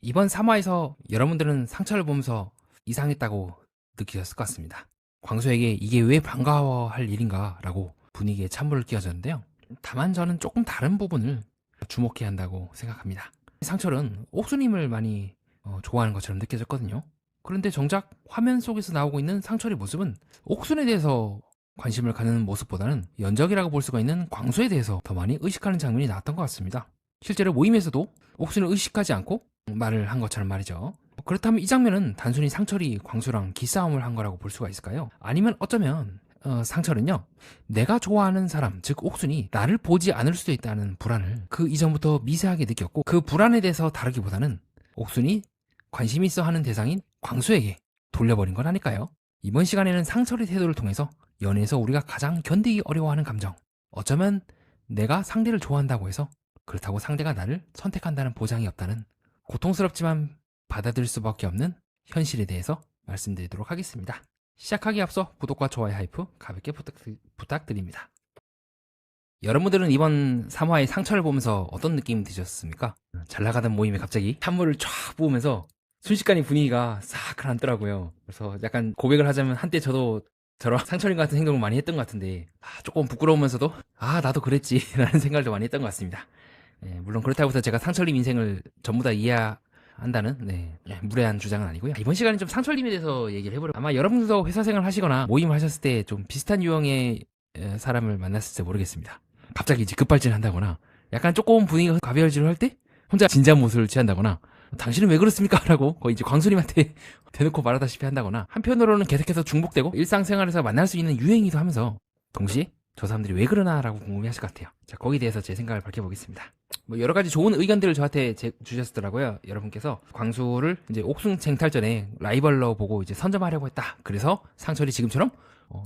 이번 3화에서 여러분들은 상처를 보면서 이상했다고 느끼셨을 것 같습니다. 광수에게 이게 왜 반가워할 일인가 라고 분위기에 찬물을 끼얹었는데요. 다만 저는 조금 다른 부분을 주목해야 한다고 생각합니다. 상철은 옥수님을 많이 좋아하는 것처럼 느껴졌거든요. 그런데 정작 화면 속에서 나오고 있는 상철의 모습은 옥순에 대해서 관심을 갖는 모습보다는 연적이라고 볼 수가 있는 광수에 대해서 더 많이 의식하는 장면이 나왔던 것 같습니다. 실제로 모임에서도 옥순을 의식하지 않고 말을 한 것처럼 말이죠. 그렇다면 이 장면은 단순히 상철이 광수랑 기싸움을 한 거라고 볼 수가 있을까요? 아니면 어쩌면 상철은요, 내가 좋아하는 사람, 즉 옥순이 나를 보지 않을 수도 있다는 불안을 그 이전부터 미세하게 느꼈고, 그 불안에 대해서 다루기보다는 옥순이 관심 있어 하는 대상인 광수에게 돌려버린 건 아닐까요? 이번 시간에는 상철의 태도를 통해서 연애에서 우리가 가장 견디기 어려워하는 감정, 어쩌면 내가 상대를 좋아한다고 해서 그렇다고 상대가 나를 선택한다는 보장이 없다는 고통스럽지만 받아들일 수밖에 없는 현실에 대해서 말씀드리도록 하겠습니다. 시작하기에 앞서 구독과 좋아요 하이프 가볍게 부탁드립니다. 여러분들은 이번 3화의 상처를 보면서 어떤 느낌 드셨습니까? 잘 나가던 모임에 갑자기 찬물을 쫙 부으면서 순식간에 분위기가 싹 가라앉더라고요. 그래서 약간 고백을 하자면 한때 저도 저런 상철인 같은 행동을 많이 했던 것 같은데 조금 부끄러우면서도 나도 그랬지 라는 생각도 많이 했던 것 같습니다. 물론 그렇다고 해서 제가 상철님 인생을 전부 다 이해한다는 무례한 주장은 아니고요. 이번 시간에 좀 상철님에 대해서 얘기를 해보려고. 아마 여러분들도 회사 생활 하시거나 모임을 하셨을 때 좀 비슷한 유형의 사람을 만났을지 모르겠습니다. 갑자기 이제 급발진을 한다거나 약간 조금 분위기가 가벼워지려 할 때 혼자 진지한 모습을 취한다거나 당신은 왜 그렇습니까? 라고 거의 이제 광수님한테 대놓고 말하다시피 한다거나, 한편으로는 계속해서 중복되고 일상생활에서 만날 수 있는 유행이기도 하면서 동시에 저 사람들이 왜 그러나 라고 궁금해하실 것 같아요. 자, 거기에 대해서 제 생각을 밝혀보겠습니다. 여러 가지 좋은 의견들을 저한테 주셨더라고요. 여러분께서 광수를 이제 옥순 쟁탈전에 라이벌로 보고 이제 선점하려고 했다. 그래서 상철이 지금처럼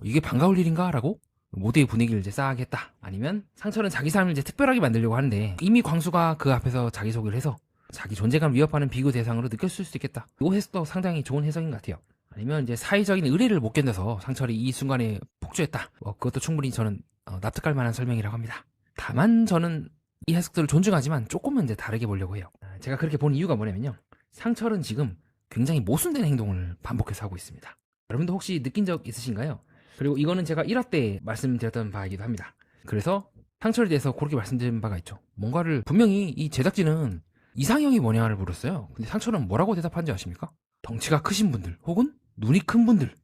이게 반가울 일인가? 라고 모두의 분위기를 이제 싸하게 했다. 아니면 상철은 자기 삶을 이제 특별하게 만들려고 하는데 이미 광수가 그 앞에서 자기소개를 해서 자기 존재감 위협하는 비교 대상으로 느꼈을 수도 있겠다. 이 해석도 상당히 좋은 해석인 것 같아요. 아니면 이제 사회적인 의뢰를 못 견뎌서 상철이 이 순간에 폭주했다. 그것도 충분히 저는 납득할 만한 설명이라고 합니다. 다만 저는 이 해석들을 존중하지만 조금은 이제 다르게 보려고 해요. 제가 그렇게 본 이유가 뭐냐면요, 상철은 지금 굉장히 모순된 행동을 반복해서 하고 있습니다. 여러분도 혹시 느낀 적 있으신가요? 그리고 이거는 제가 1화 때 말씀드렸던 바이기도 합니다. 그래서 상철에 대해서 그렇게 말씀드린 바가 있죠. 뭔가를 분명히 이 제작진은 이상형이 뭐냐를 물었어요. 근데 상철은 뭐라고 대답한지 아십니까? 덩치가 크신 분들 혹은 눈이 큰 분들,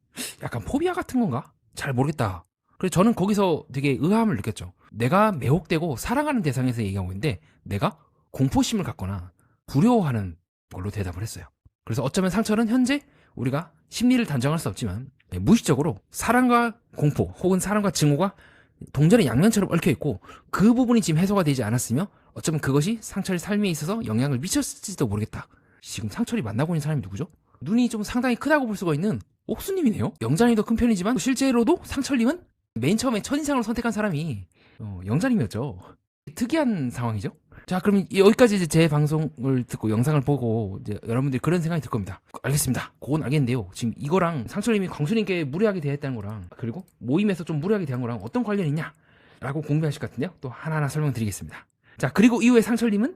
약간 포비아 같은 건가? 잘 모르겠다. 그래서 저는 거기서 되게 의아함을 느꼈죠. 내가 매혹되고 사랑하는 대상에서 얘기하고 있는데 내가 공포심을 갖거나 두려워하는 걸로 대답을 했어요. 그래서 어쩌면 상철은 현재 우리가 심리를 단정할 수 없지만 무의식적으로 사랑과 공포 혹은 사랑과 증오가 동전의 양면처럼 얽혀있고, 그 부분이 지금 해소가 되지 않았으며 어쩌면 그것이 상철의 삶에 있어서 영향을 미쳤을지도 모르겠다. 지금 상철이 만나고 있는 사람이 누구죠? 눈이 좀 상당히 크다고 볼 수가 있는 옥수님이네요. 영장이 더 큰 편이지만 실제로도 상철님은 맨 처음에 첫인상으로 선택한 사람이 영자님이었죠. 특이한 상황이죠. 자, 그럼 여기까지 이제 제 방송을 듣고 영상을 보고 이제 여러분들이 그런 생각이 들 겁니다. 알겠습니다. 그건 알겠는데요, 지금 이거랑 상철님이 광수님께 무례하게 대했다는 거랑 그리고 모임에서 좀 무례하게 대한 거랑 어떤 관련이 있냐 라고 궁금해하실 것 같은데요. 또 하나하나 설명드리겠습니다. 자, 그리고 이후에 상철님은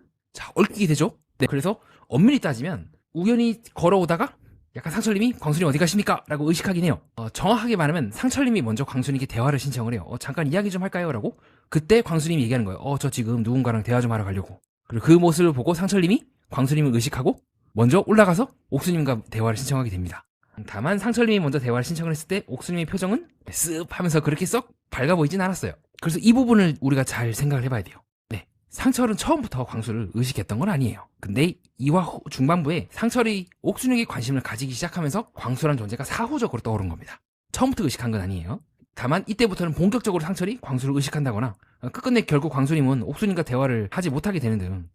얽히게 되죠. 네, 그래서 엄밀히 따지면 우연히 걸어오다가 약간 상철님이 광수님 어디 가십니까? 라고 의식하긴 해요. 정확하게 말하면 상철님이 먼저 광수님께 대화를 신청을 해요. 잠깐 이야기 좀 할까요? 라고. 그때 광수님이 얘기하는 거예요. 저 지금 누군가랑 대화 좀 하러 가려고. 그리고 그 모습을 보고 상철님이 광수님을 의식하고 먼저 올라가서 옥수님과 대화를 신청하게 됩니다. 다만 상철님이 먼저 대화를 신청을 했을 때 옥수님의 표정은 쓱 하면서 그렇게 썩 밝아 보이진 않았어요. 그래서 이 부분을 우리가 잘 생각을 해봐야 돼요. 네, 상철은 처음부터 광수를 의식했던 건 아니에요. 근데 2화 중반부에 상철이 옥순에게 관심을 가지기 시작하면서 광수란 존재가 사후적으로 떠오른 겁니다. 처음부터 의식한 건 아니에요. 다만 이때부터는 본격적으로 상철이 광수를 의식한다거나 끝끝내 결국 광수님은 옥순님과 대화를 하지 못하게 되는 등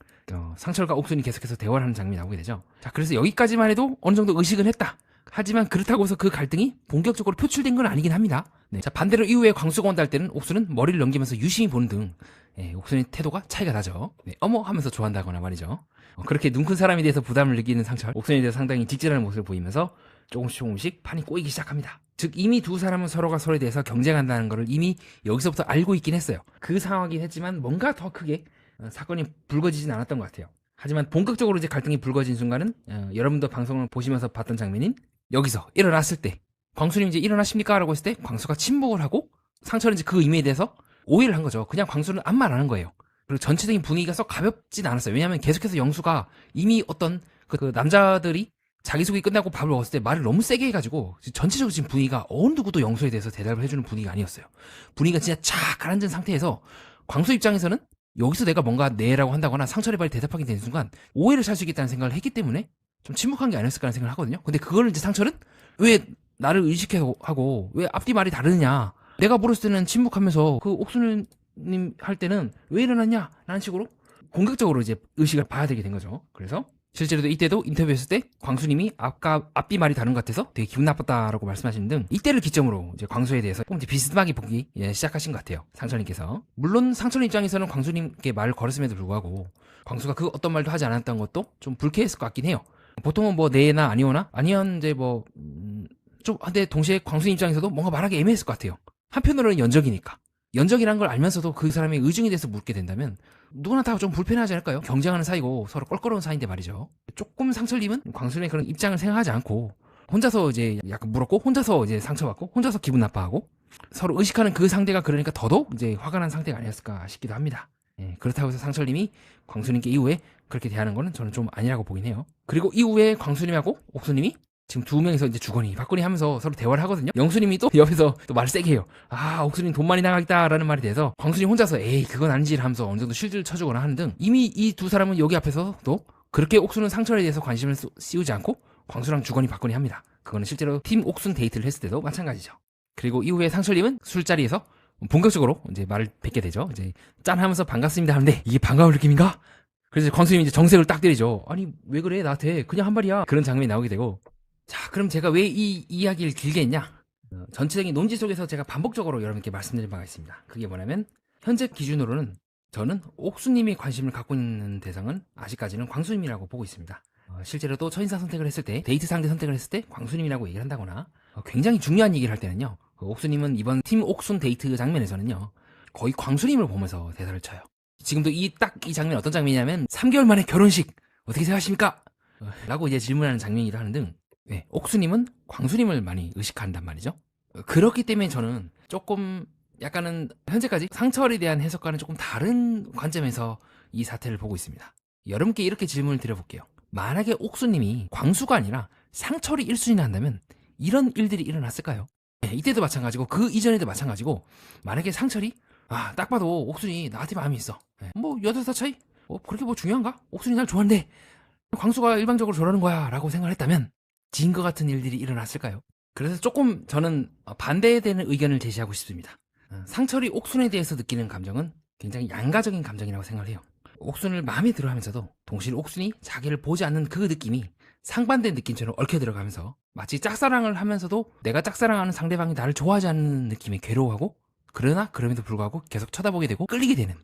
상철과 옥순이 계속해서 대화를 하는 장면이 나오게 되죠. 자, 그래서 여기까지만 해도 어느 정도 의식은 했다. 하지만 그렇다고 해서 그 갈등이 본격적으로 표출된 건 아니긴 합니다. 네, 자, 반대로 이후에 광수가 온다 할 때는 옥수는 머리를 넘기면서 유심히 보는 등 옥순의 태도가 차이가 나죠. 네, 어머 하면서 좋아한다거나 말이죠. 그렇게 눈 큰 사람에 대해서 부담을 느끼는 상철, 옥순에 대해서 상당히 직진하는 모습을 보이면서 조금씩 판이 꼬이기 시작합니다. 즉 이미 두 사람은 서로가 서로에 대해서 경쟁한다는 것을 이미 여기서부터 알고 있긴 했어요. 그 상황이긴 했지만 뭔가 더 크게 사건이 불거지진 않았던 것 같아요. 하지만 본격적으로 이제 갈등이 불거진 순간은 여러분도 방송을 보시면서 봤던 장면인 여기서 일어났을 때 광수님 이제 일어나십니까? 라고 했을 때 광수가 침묵을 하고 상철은 이제 그 의미에 대해서 오해를 한 거죠. 그냥 광수는 아무 말 안 한 거예요. 그리고 전체적인 분위기가 썩 가볍진 않았어요. 왜냐하면 계속해서 영수가 이미 어떤 그 남자들이 자기소개 끝나고 밥을 먹었을 때 말을 너무 세게 해가지고 전체적으로 지금 분위기가 어느 누구도 영수에 대해서 대답을 해주는 분위기가 아니었어요. 분위기가 진짜 쫙 가라앉은 상태에서 광수 입장에서는 여기서 내가 뭔가 네라고 한다거나 상철의 말이 대답하게 되는 순간 오해를 살 수 있겠다는 생각을 했기 때문에 좀 침묵한 게 아니었을까 하는 생각을 하거든요. 근데 그걸 이제 상철은 왜 나를 의식하고 왜 앞뒤 말이 다르느냐, 내가 물었을 때는 침묵하면서 그 옥수님 할 때는 왜 일어났냐 라는 식으로 공격적으로 이제 의식을 봐야 되게 된 거죠. 그래서 실제로도 이때도 인터뷰했을 때 광수님이 아까 앞뒤 말이 다른 것 같아서 되게 기분 나빴다라고 말씀하시는 등 이때를 기점으로 이제 광수에 대해서 조금 이제 비스듬하게 보기 시작하신 것 같아요. 상철님께서. 물론 상철 입장에서는 광수님께 말을 걸었음에도 불구하고 광수가 그 어떤 말도 하지 않았던 것도 좀 불쾌했을 것 같긴 해요. 보통은 뭐 네나 아니오나 아니면 이제 뭐 좀 근데 동시에 광수님 입장에서도 뭔가 말하기 애매했을 것 같아요. 한편으로는 연적이니까. 연적이란 걸 알면서도 그 사람의 의중에 대해서 묻게 된다면 누구나 다 좀 불편하지 않을까요? 경쟁하는 사이고 서로 껄끄러운 사이인데 말이죠. 조금 상철님은 광수님의 그런 입장을 생각하지 않고 혼자서 이제 약간 물었고 혼자서 이제 상처받고 혼자서 기분 나빠하고 서로 의식하는 그 상대가 그러니까 더더욱 이제 화가 난 상태가 아니었을까 싶기도 합니다. 그렇다고 해서 상철님이 광수님께 이후에 그렇게 대하는 거는 저는 좀 아니라고 보긴 해요. 그리고 이후에 광수님하고 옥수님이 지금 두 명이서 이제 주거니 받거니 하면서 서로 대화를 하거든요. 영수님이 또 옆에서 또 말을 세게 해요. 아, 옥수님 돈 많이 나가겠다라는 말이 돼서 광수님 혼자서 에이 그건 아니지 하면서 어느 정도 실드를 쳐주거나 하는 등 이미 이 두 사람은 여기 앞에서도 그렇게 옥수는 상철에 대해서 관심을 씌우지 않고 광수랑 주거니 받거니 합니다. 그거는 실제로 팀 옥순 데이트를 했을 때도 마찬가지죠. 그리고 이후에 상철님은 술자리에서 본격적으로 이제 말을 뱉게 되죠. 이제 짠 하면서 반갑습니다 하는데 이게 반가울 느낌인가? 그래서 광수님이 이제 정색을 딱 때리죠. 아니 왜 그래 나한테 그냥 한 말이야. 그런 장면이 나오게 되고 자, 그럼 제가 왜 이 이야기를 길게 했냐? 전체적인 논지 속에서 제가 반복적으로 여러분께 말씀드린 바가 있습니다. 그게 뭐냐면 현재 기준으로는 저는 옥수님이 관심을 갖고 있는 대상은 아직까지는 광수님이라고 보고 있습니다. 실제로도 첫인상 선택을 했을 때, 데이트 상대 선택을 했을 때 광수님이라고 얘기를 한다거나 굉장히 중요한 얘기를 할 때는요. 옥수님은 이번 팀 옥순 데이트 장면에서는요. 거의 광수님을 보면서 대사를 쳐요. 지금도 딱 이 장면이 어떤 장면이냐면 3개월 만에 결혼식 어떻게 생각하십니까? 라고 이제 질문하는 장면이기도 하는 등 옥수님은 광수님을 많이 의식한단 말이죠. 그렇기 때문에 저는 조금 약간은 현재까지 상철에 대한 해석과는 조금 다른 관점에서 이 사태를 보고 있습니다. 여러분께 이렇게 질문을 드려볼게요. 만약에 옥수님이 광수가 아니라 상철이 1순위나 한다면 이런 일들이 일어났을까요? 이때도 마찬가지고 그 이전에도 마찬가지고 만약에 상철이 딱 봐도 옥순이 나한테 마음이 있어. 뭐 8살 차이? 그렇게 뭐 중요한가? 옥순이 날 좋아한대. 광수가 일방적으로 저러는 거야 라고 생각을 했다면 진거 같은 일들이 일어났을까요? 그래서 조금 저는 반대되는 의견을 제시하고 싶습니다. 상철이 옥순에 대해서 느끼는 감정은 굉장히 양가적인 감정이라고 생각을 해요. 옥순을 마음에 들어 하면서도 동시에 옥순이 자기를 보지 않는 그 느낌이 상반된 느낌처럼 얽혀 들어가면서 마치 짝사랑을 하면서도 내가 짝사랑하는 상대방이 나를 좋아하지 않는 느낌에 괴로워하고 그러나 그럼에도 불구하고 계속 쳐다보게 되고 끌리게 되는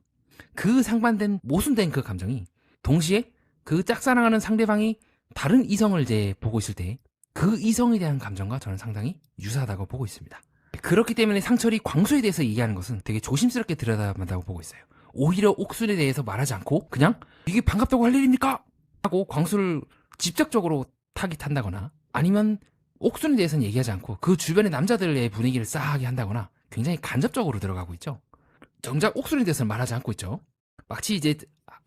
그 상반된 모순된 그 감정이 동시에 그 짝사랑하는 상대방이 다른 이성을 이제 보고 있을 때 그 이성에 대한 감정과 저는 상당히 유사하다고 보고 있습니다. 그렇기 때문에 상철이 광수에 대해서 얘기하는 것은 되게 조심스럽게 들여다본다고 보고 있어요. 오히려 옥순에 대해서 말하지 않고 그냥 이게 반갑다고 할 일입니까? 하고 광수를 직접적으로 타깃한다거나 아니면 옥순에 대해서는 얘기하지 않고 그 주변의 남자들의 분위기를 싸하게 한다거나 굉장히 간접적으로 들어가고 있죠. 정작 옥순에 대해서는 말하지 않고 있죠. 마치 이제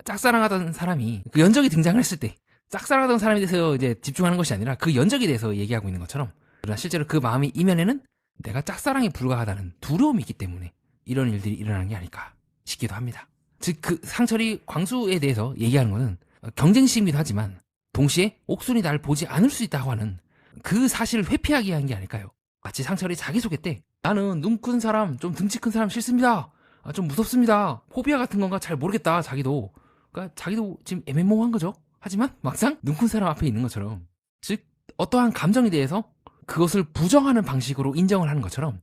짝사랑하던 사람이 그 연적이 등장을 했을 때 짝사랑하던 사람에 대해서 이제 집중하는 것이 아니라 그 연적에 대해서 얘기하고 있는 것처럼 그러나 실제로 그 마음이 이면에는 내가 짝사랑에 불과하다는 두려움이 있기 때문에 이런 일들이 일어나는 게 아닐까 싶기도 합니다. 즉 그 상철이 광수에 대해서 얘기하는 것은 경쟁심이기도 하지만 동시에 옥순이 나를 보지 않을 수 있다고 하는 그 사실을 회피하기 위한 게 아닐까요? 마치 상철이 자기소개 때 나는 눈 큰 사람, 좀 등치 큰 사람 싫습니다. 좀 무섭습니다. 포비아 같은 건가 잘 모르겠다 자기도. 그러니까 자기도 지금 애매모호한 거죠. 하지만 막상 눈 큰 사람 앞에 있는 것처럼 즉 어떠한 감정에 대해서 그것을 부정하는 방식으로 인정을 하는 것처럼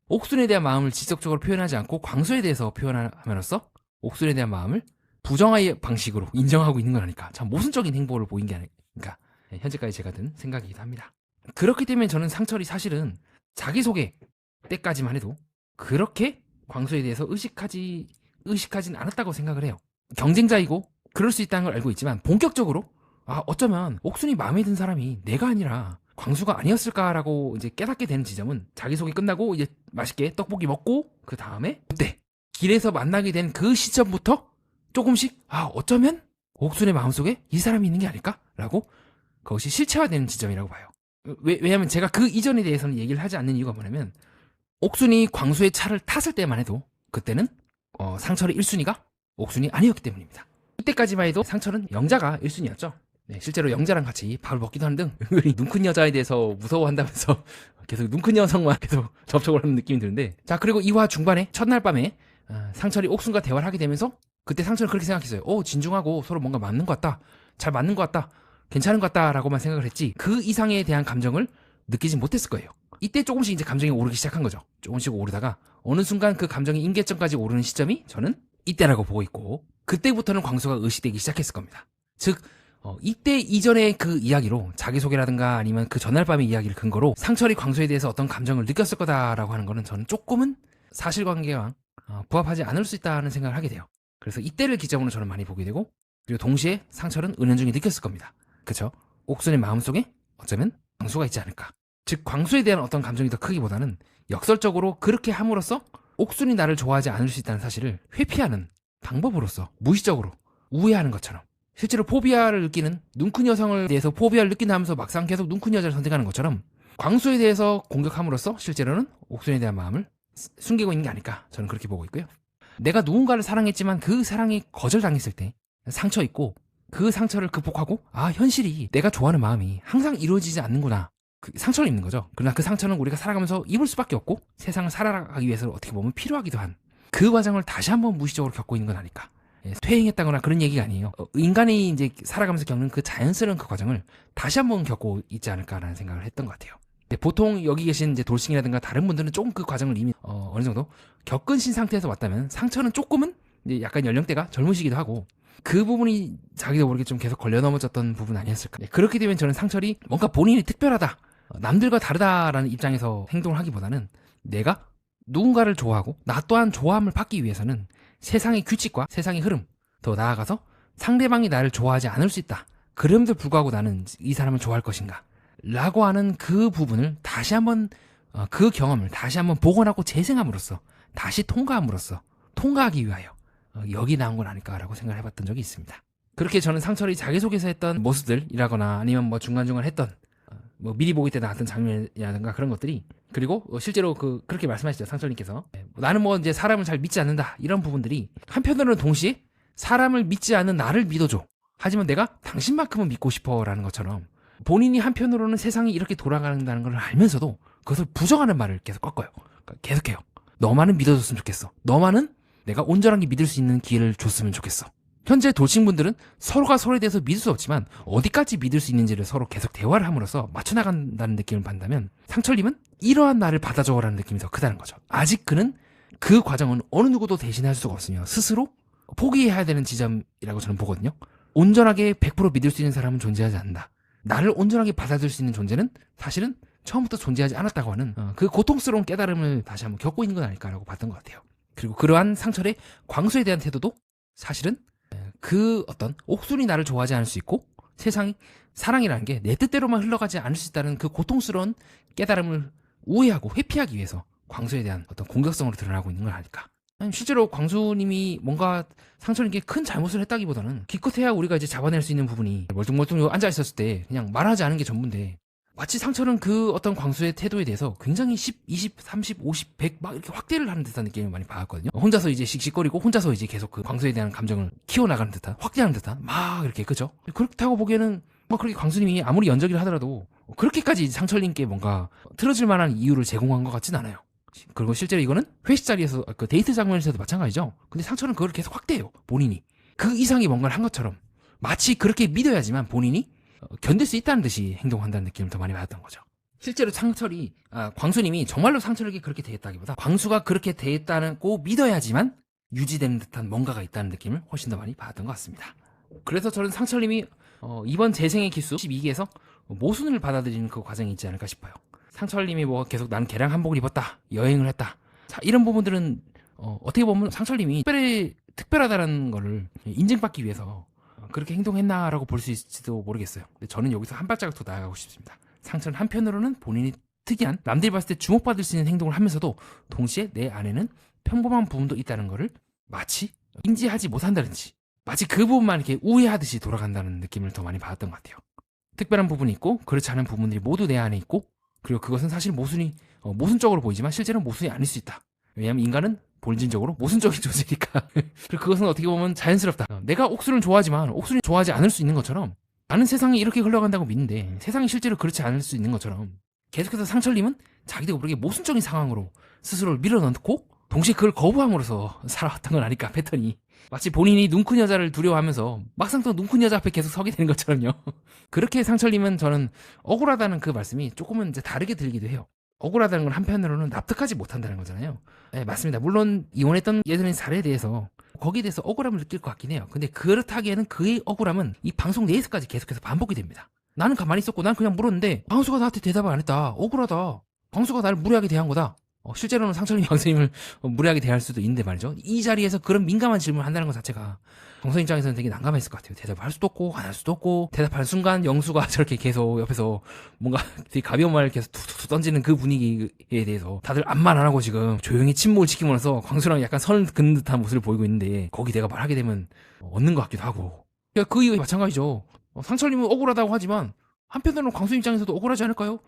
옥순에 대한 마음을 지적적으로 표현하지 않고 광수에 대해서 표현함으로써 옥순에 대한 마음을 부정의 방식으로 인정하고 있는 건 아닐까. 참 모순적인 행보를 보인 게 아닐까. 현재까지 제가 든 생각이기도 합니다. 그렇기 때문에 저는 상철이 사실은 자기소개 때까지만 해도 그렇게 광수에 대해서 의식하진 않았다고 생각을 해요. 경쟁자이고 그럴 수 있다는 걸 알고 있지만 본격적으로 어쩌면 옥순이 마음에 든 사람이 내가 아니라 광수가 아니었을까라고 이제 깨닫게 되는 지점은 자기소개 끝나고 이제 맛있게 떡볶이 먹고 그 다음에 그때 길에서 만나게 된 그 시점부터 조금씩 어쩌면 옥순의 마음속에 이 사람이 있는 게 아닐까라고 그것이 실체화되는 지점이라고 봐요. 왜냐하면 제가 그 이전에 대해서는 얘기를 하지 않는 이유가 뭐냐면 옥순이 광수의 차를 탔을 때만 해도 그때는 상철의 1순위가 옥순이 아니었기 때문입니다. 그때까지만 해도 상철은 영자가 1순위였죠. 네, 실제로 영자랑 같이 밥을 먹기도 하는 등 은근히 눈큰 여자에 대해서 무서워한다면서 계속 눈큰 여성만 계속 접촉을 하는 느낌이 드는데, 자, 그리고 이화 중반에 첫날 밤에 상철이 옥순과 대화를 하게 되면서 그때 상철은 그렇게 생각했어요. 진중하고 서로 뭔가 맞는 것 같다, 잘 맞는 것 같다, 괜찮은 것 같다 라고만 생각을 했지 그 이상에 대한 감정을 느끼지 못했을 거예요. 이때 조금씩 이제 감정이 오르기 시작한 거죠. 조금씩 오르다가 어느 순간 그 감정이 임계점까지 오르는 시점이 저는 이때라고 보고 있고, 그때부터는 광수가 의식되기 시작했을 겁니다. 즉 이때 이전의 그 이야기로 자기소개라든가 아니면 그 전날 밤의 이야기를 근거로 상철이 광수에 대해서 어떤 감정을 느꼈을 거다라고 하는 거는 저는 조금은 사실관계와 부합하지 않을 수 있다는 생각을 하게 돼요. 그래서 이때를 기점으로 저는 많이 보게 되고, 그리고 동시에 상철은 은연중에 느꼈을 겁니다. 그쵸? 옥순의 마음속에 어쩌면 광수가 있지 않을까. 즉 광수에 대한 어떤 감정이 더 크기보다는 역설적으로 그렇게 함으로써 옥순이 나를 좋아하지 않을 수 있다는 사실을 회피하는 방법으로서 무의식적으로 우회하는 것처럼, 실제로 포비아를 느끼는 눈큰 여성을 대해서 포비아를 느낀다 하면서 막상 계속 눈큰 여자를 선택하는 것처럼 광수에 대해서 공격함으로써 실제로는 옥순에 대한 마음을 숨기고 있는 게 아닐까, 저는 그렇게 보고 있고요. 내가 누군가를 사랑했지만 그 사랑이 거절당했을 때 상처 있고, 그 상처를 극복하고 현실이 내가 좋아하는 마음이 항상 이루어지지 않는구나, 그 상처를 입는 거죠. 그러나 그 상처는 우리가 살아가면서 입을 수밖에 없고 세상을 살아가기 위해서 어떻게 보면 필요하기도 한 그 과정을 다시 한번 무의식적으로 겪고 있는 건 아닐까. 퇴행했다거나 그런 얘기가 아니에요. 인간이 이제 살아가면서 겪는 그 자연스러운 그 과정을 다시 한번 겪고 있지 않을까라는 생각을 했던 것 같아요. 보통 여기 계신 이제 돌싱이라든가 다른 분들은 조금 그 과정을 이미 어느 정도 겪으신 상태에서 왔다면 상처는 조금은 이제 약간 연령대가 젊으시기도 하고 그 부분이 자기도 모르게 좀 계속 걸려 넘어졌던 부분 아니었을까. 그렇게 되면 저는 상철이 뭔가 본인이 특별하다, 남들과 다르다라는 입장에서 행동을 하기보다는 내가 누군가를 좋아하고 나 또한 좋아함을 받기 위해서는 세상의 규칙과 세상의 흐름, 더 나아가서 상대방이 나를 좋아하지 않을 수 있다, 그럼에도 불구하고 나는 이 사람을 좋아할 것인가 라고 하는 그 부분을 다시 한번 그 경험을 다시 한번 복원하고 재생함으로써 다시 통과하기 위하여 여기 나온 건 아닐까라고 생각을 해봤던 적이 있습니다. 그렇게 저는 상철이 자기소개서 했던 모습들이라거나 아니면 뭐 중간중간 했던 미리 보기 때 나왔던 장면이라든가 그런 것들이, 그리고 실제로 그렇게 말씀하시죠, 상철님께서. 나는 이제 사람을 잘 믿지 않는다, 이런 부분들이 한편으로는 동시에 사람을 믿지 않는 나를 믿어줘, 하지만 내가 당신만큼은 믿고 싶어 라는 것처럼 본인이 한편으로는 세상이 이렇게 돌아가는다는 걸 알면서도 그것을 부정하는 말을 계속 꺾어요. 그러니까 계속해요. 너만은 믿어줬으면 좋겠어, 너만은 내가 온전하게 믿을 수 있는 기회를 줬으면 좋겠어. 현재 돌싱분들은 서로가 서로에 대해서 믿을 수 없지만 어디까지 믿을 수 있는지를 서로 계속 대화를 함으로써 맞춰나간다는 느낌을 받는다면, 상철님은 이러한 나를 받아줘라는 느낌이 더 크다는 거죠. 아직 그는 그 과정은 어느 누구도 대신할 수가 없으며 스스로 포기해야 되는 지점이라고 저는 보거든요. 온전하게 100% 믿을 수 있는 사람은 존재하지 않는다, 나를 온전하게 받아줄 수 있는 존재는 사실은 처음부터 존재하지 않았다고 하는 그 고통스러운 깨달음을 다시 한번 겪고 있는 건 아닐까라고 봤던 것 같아요. 그리고 그러한 상철의 광수에 대한 태도도 사실은 그 어떤 옥순이 나를 좋아하지 않을 수 있고 세상이 사랑이라는 게 내 뜻대로만 흘러가지 않을 수 있다는 그 고통스러운 깨달음을 우회하고 회피하기 위해서 광수에 대한 어떤 공격성으로 드러나고 있는 건 아닐까. 실제로 광수님이 뭔가 상철에게 큰 잘못을 했다기보다는 기껏해야 우리가 이제 잡아낼 수 있는 부분이 멀뚱멀뚱 앉아있었을 때 그냥 말하지 않은 게 전부인데, 마치 상철은 그 어떤 광수의 태도에 대해서 굉장히 10, 20, 30, 50, 100 막 이렇게 확대를 하는 듯한 느낌을 많이 받았거든요. 혼자서 이제 씩씩거리고 혼자서 이제 계속 그 광수에 대한 감정을 키워나가는 듯한, 확대하는 듯한 막 이렇게, 그죠? 그렇다고 보기에는 그렇게 광수님이 아무리 연적이라 하더라도 그렇게까지 상철님께 뭔가 틀어질 만한 이유를 제공한 것 같진 않아요. 그리고 실제로 이거는 회식 자리에서 그 데이트 장면에서도 마찬가지죠. 근데 상철은 그걸 계속 확대해요, 본인이. 그 이상의 뭔가를 한 것처럼 마치 그렇게 믿어야지만 본인이 견딜 수 있다는 듯이 행동한다는 느낌을 더 많이 받았던 거죠. 실제로 상철이 광수님이 정말로 상철에게 그렇게 대했다기보다 광수가 그렇게 대했다고 믿어야지만 유지되는 듯한 뭔가가 있다는 느낌을 훨씬 더 많이 받았던 것 같습니다. 그래서 저는 상철님이 이번 재생의 기수 12기에서 모순을 받아들이는 그 과정이 있지 않을까 싶어요. 상철님이 계속 난 개량 한복을 입었다, 여행을 했다, 자, 이런 부분들은 어떻게 보면 상철님이 특별하다는 거를 인증받기 위해서 그렇게 행동했나라고 볼 수 있을지도 모르겠어요. 근데 저는 여기서 한 발자국 더 나아가고 싶습니다. 상철은 한편으로는 본인이 특이한, 남들이 봤을 때 주목받을 수 있는 행동을 하면서도 동시에 내 안에는 평범한 부분도 있다는 것을 마치 인지하지 못한다든지, 마치 그 부분만 이렇게 우회하듯이 돌아간다는 느낌을 더 많이 받았던 것 같아요. 특별한 부분이 있고 그렇지 않은 부분들이 모두 내 안에 있고, 그리고 그것은 사실 모순적으로 보이지만 실제로는 모순이 아닐 수 있다. 왜냐하면 인간은 본질적으로 모순적인 존재니까. 그리고 그것은 어떻게 보면 자연스럽다. 내가 옥순을 좋아하지만 옥순이 좋아하지 않을 수 있는 것처럼, 나는 세상이 이렇게 흘러간다고 믿는데 세상이 실제로 그렇지 않을 수 있는 것처럼, 계속해서 상철님은 자기도 모르게 모순적인 상황으로 스스로를 밀어넣고 동시에 그걸 거부함으로써 살아왔던 건 아닐까, 패턴이. 마치 본인이 눈큰 여자를 두려워하면서 막상 또 눈큰 여자 앞에 계속 서게 되는 것처럼요. 그렇게 상철님은, 저는 억울하다는 그 말씀이 조금은 이제 다르게 들리기도 해요. 억울하다는 건 한편으로는 납득하지 못한다는 거잖아요. 네, 맞습니다. 물론 이혼했던 예전의 사례에 대해서 거기에 대해서 억울함을 느낄 것 같긴 해요. 근데 그렇다기에는 그의 억울함은 이 방송 내에서까지 계속해서 반복이 됩니다. 나는 가만히 있었고 난 그냥 물었는데 광수가 나한테 대답을 안 했다. 억울하다. 광수가 나를 무례하게 대한 거다. 실제로는 상철님 광수님을 무례하게 대할 수도 있는데 말이죠. 이 자리에서 그런 민감한 질문을 한다는 것 자체가 광수 입장에서는 되게 난감했을 것 같아요. 대답할 수도 없고 안 할 수도 없고, 대답하는 순간 영수가 저렇게 계속 옆에서 뭔가 되게 가벼운 말을 계속 툭툭툭 던지는 그 분위기에 대해서 다들 암만 안 하고 지금 조용히 침묵을 지키면서 광수랑 약간 선을 긋는 듯한 모습을 보이고 있는데, 거기 내가 말하게 되면 얻는 것 같기도 하고. 그 이유에 마찬가지죠. 상철님은 억울하다고 하지만 한편으로는 광수 입장에서도 억울하지 않을까요?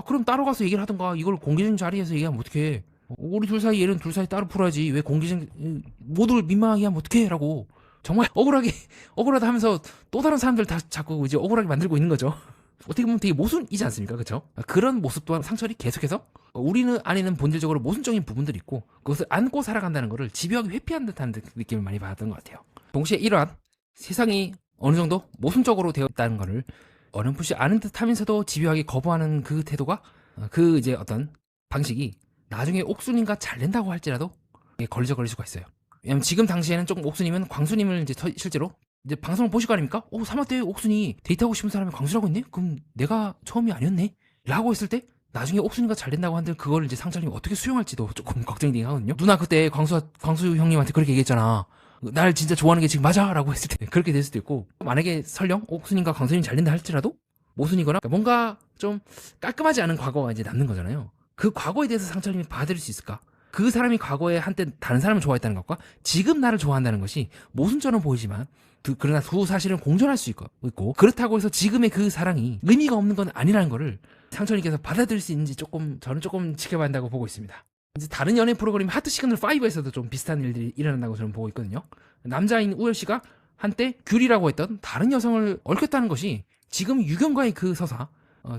그럼 따로 가서 얘기를 하던가, 이걸 공개적인 자리에서 얘기하면 어떡해. 우리 둘 사이 얘는 둘 사이 따로 풀어야지. 왜 공개적인, 모두를 민망하게 하면 어떡해? 라고. 정말 억울하다 하면서 또 다른 사람들 다 자꾸 이제 억울하게 만들고 있는 거죠. 어떻게 보면 되게 모순이지 않습니까? 그쵸? 그런 모습 또한 상철이 계속해서 우리는 안에는 본질적으로 모순적인 부분들이 있고 그것을 안고 살아간다는 것을 집요하게 회피한 듯한 느낌을 많이 받았던 것 같아요. 동시에 이러한 세상이 어느 정도 모순적으로 되어 있다는 것을 어렴풋이 아는 듯 하면서도 집요하게 거부하는 그 태도가, 그 이제 어떤 방식이 나중에 옥순님과 잘 된다고 할지라도 걸리적거릴 수가 있어요. 왜냐면 지금 당시에는 조금 옥순님은 광수님을 이제 실제로 이제 방송을 보실 거 아닙니까? 3화 때 옥순이 데이트하고 싶은 사람이 광수라고 했네? 그럼 내가 처음이 아니었네? 라고 했을 때 나중에 옥순이가 잘 된다고 한들 그걸 이제 상철님이 어떻게 수용할지도 조금 걱정이 하거든요. 누나 그때 광수 형님한테 그렇게 얘기했잖아. 날 진짜 좋아하는 게 지금 맞아? 라고 했을 때 그렇게 될 수도 있고, 만약에 설령 옥순님과 광수님 잘 된다 할지라도 모순이거나 뭔가 좀 깔끔하지 않은 과거가 이제 남는 거잖아요. 그 과거에 대해서 상철님이 받아들일 수 있을까? 그 사람이 과거에 한때 다른 사람을 좋아했다는 것과 지금 나를 좋아한다는 것이 모순처럼 보이지만 그러나 두 사실은 공존할 수 있고, 그렇다고 해서 지금의 그 사랑이 의미가 없는 건 아니라는 거를 상철님께서 받아들일 수 있는지 저는 조금 지켜봐야 한다고 보고 있습니다. 이제 다른 연애 프로그램 하트 시그널 5에서도 좀 비슷한 일들이 일어난다고 저는 보고 있거든요. 남자인 우열 씨가 한때 귤이라고 했던 다른 여성을 얽혔다는 것이 지금 유경과의 그 서사,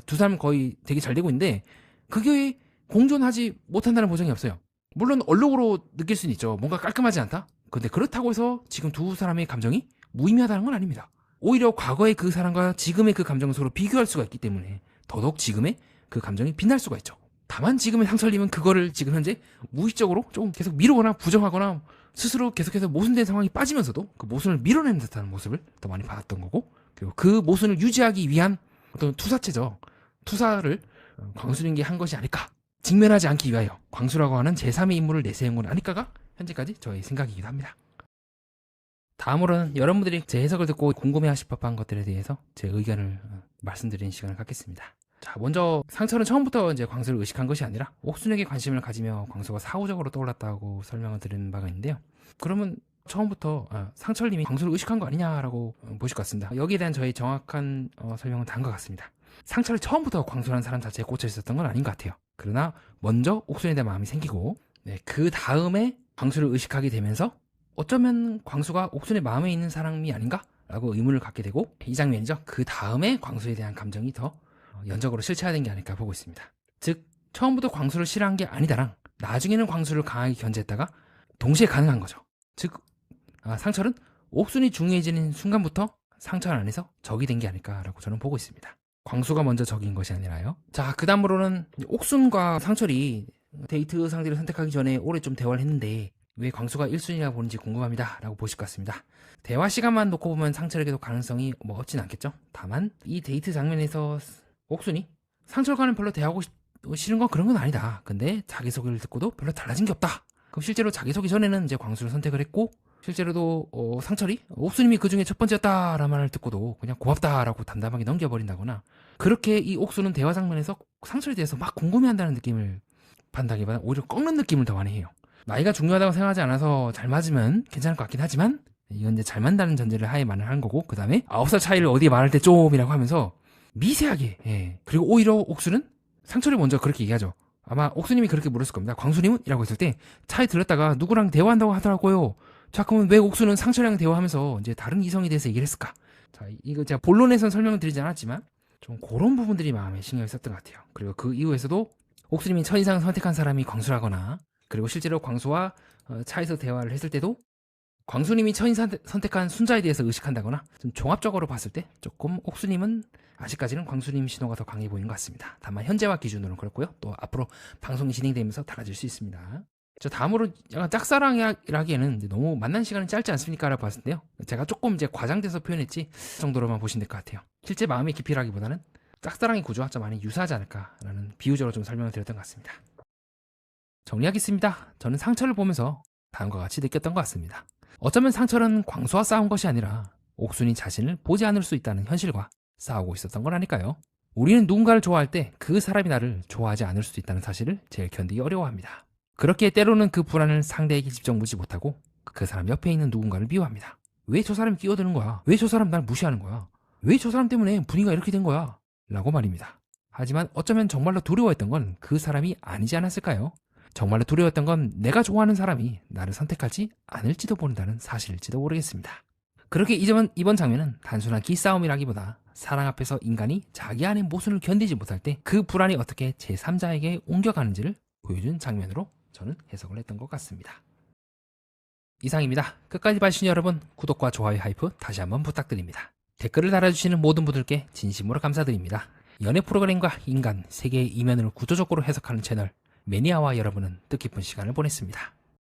두 사람 거의 되게 잘 되고 있는데 그게 공존하지 못한다는 보장이 없어요. 물론 얼룩으로 느낄 수는 있죠. 뭔가 깔끔하지 않다? 근데 그렇다고 해서 지금 두 사람의 감정이 무의미하다는 건 아닙니다. 오히려 과거의 그 사람과 지금의 그 감정을 서로 비교할 수가 있기 때문에 더더욱 지금의 그 감정이 빛날 수가 있죠. 다만 지금의 상철님은 그거를 지금 현재 무의식적으로 좀 계속 미루거나 부정하거나 스스로 계속해서 모순된 상황이 빠지면서도 그 모순을 밀어내는 듯한 모습을 더 많이 받았던 거고, 그리고 그 모순을 유지하기 위한 어떤 투사체죠. 투사를 광수님께 한 것이 아닐까, 직면하지 않기 위하여 광수라고 하는 제3의 인물을 내세운 건 아닐까가 현재까지 저의 생각이기도 합니다. 다음으로는 여러분들이 제 해석을 듣고 궁금해하실 법한 것들에 대해서 제 의견을 말씀드리는 시간을 갖겠습니다. 자, 먼저 상철은 처음부터 이제 광수를 의식한 것이 아니라 옥순에게 관심을 가지며 광수가 사후적으로 떠올랐다고 설명을 드리는 바가 있는데요. 그러면 처음부터 상철님이 광수를 의식한 거 아니냐라고 보실 것 같습니다. 여기에 대한 저희 정확한 설명은 다른 것 같습니다. 상철이 처음부터 광수라는 사람 자체에 꽂혀 있었던 건 아닌 것 같아요. 그러나 먼저 옥순에 대한 마음이 생기고, 그 다음에 광수를 의식하게 되면서 어쩌면 광수가 옥순의 마음에 있는 사람이 아닌가? 라고 의문을 갖게 되고, 이 장면이죠. 그 다음에 광수에 대한 감정이 더 연적으로 실체화된 게 아닐까 보고 있습니다. 즉, 처음부터 광수를 싫어한 게 아니다랑 나중에는 광수를 강하게 견제했다가 동시에 가능한 거죠. 즉, 상철은 옥순이 중요해지는 순간부터 상철 안에서 적이 된 게 아닐까라고 저는 보고 있습니다. 광수가 먼저 적인 것이 아니라요. 자, 그 다음으로는 옥순과 상철이 데이트 상대를 선택하기 전에 오래 좀 대화를 했는데 왜 광수가 1순위라 보는지 궁금합니다 라고 보실 것 같습니다. 대화 시간만 놓고 보면 상철에게도 가능성이 없진 않겠죠. 다만 이 데이트 장면에서 옥순이 상철과는 별로 대화하고 싫은 건 그런 건 아니다. 근데 자기소개를 듣고도 별로 달라진 게 없다. 그럼 실제로 자기소개 전에는 이제 광수를 선택을 했고, 실제로도 상철이 옥수님이 그 중에 첫 번째였다라는 말을 듣고도 그냥 고맙다라고 담담하게 넘겨버린다거나, 그렇게 이 옥수는 대화 장면에서 상철에 대해서 막 궁금해한다는 느낌을 받다기보다 오히려 꺾는 느낌을 더 많이 해요. 나이가 중요하다고 생각하지 않아서 잘 맞으면 괜찮을 것 같긴 하지만, 이건 이제 잘 맞다는 전제를 하에 말을 하는 거고, 그 다음에 9살 차이를 어디에 말할 때 좀이라고 하면서 미세하게, 예. 그리고 오히려 옥수는 상철이 먼저 그렇게 얘기하죠. 아마 옥수님이 그렇게 물었을 겁니다. 광수님은? 이라고 했을 때 차에 들렸다가 누구랑 대화한다고 하더라고요. 자, 그러면 왜 옥수는 상철이랑 대화하면서 이제 다른 이성에 대해서 얘기를 했을까? 자, 이거 제가 본론에선 설명을 드리지 않았지만 좀 그런 부분들이 마음에 신경이 썼던 것 같아요. 그리고 그 이후에서도 옥수님이 첫인상 선택한 사람이 광수라거나, 그리고 실제로 광수와 차에서 대화를 했을 때도 광수님이 첫인상 선택한 순자에 대해서 의식한다거나, 좀 종합적으로 봤을 때 조금 옥수님은 아직까지는 광수님 신호가 더 강해 보이는 것 같습니다. 다만 현재와 기준으로는 그렇고요. 또 앞으로 방송이 진행되면서 달라질 수 있습니다. 저 다음으로 약간 짝사랑이라기에는 너무 만난 시간이 짧지 않습니까? 라고 봤을 때요. 제가 조금 이제 과장돼서 표현했지 정도로만 보시면 될 것 같아요. 실제 마음의 깊이라기보다는 짝사랑의 구조와 좀 많이 유사하지 않을까라는 비유적으로 좀 설명을 드렸던 것 같습니다. 정리하겠습니다. 저는 상철을 보면서 다음과 같이 느꼈던 것 같습니다. 어쩌면 상철은 광수와 싸운 것이 아니라 옥순이 자신을 보지 않을 수 있다는 현실과 싸우고 있었던 건 아닐까요? 우리는 누군가를 좋아할 때 그 사람이 나를 좋아하지 않을 수도 있다는 사실을 제일 견디기 어려워합니다. 그렇게 때로는 그 불안을 상대에게 집정무지 못하고 그 사람 옆에 있는 누군가를 미워합니다. 왜 저 사람이 끼어드는 거야? 왜 저 사람 날 무시하는 거야? 왜 저 사람 때문에 분위기가 이렇게 된 거야? 라고 말입니다. 하지만 어쩌면 정말로 두려워했던 건 그 사람이 아니지 않았을까요? 정말로 두려웠던 건 내가 좋아하는 사람이 나를 선택하지 않을지도 모른다는 사실일지도 모르겠습니다. 그렇게 이번 장면은 단순한 기싸움이라기보다 사랑 앞에서 인간이 자기 안의 모순을 견디지 못할 때 그 불안이 어떻게 제3자에게 옮겨가는지를 보여준 장면으로 저는 해석을 했던 것 같습니다. 이상입니다. 끝까지 봐주신 여러분, 구독과 좋아요 하이프 다시 한번 부탁드립니다. 댓글을 달아주시는 모든 분들께 진심으로 감사드립니다. 연애 프로그램과 인간, 세계의 이면을 구조적으로 해석하는 채널 매니아와 여러분은 뜻깊은 시간을 보냈습니다.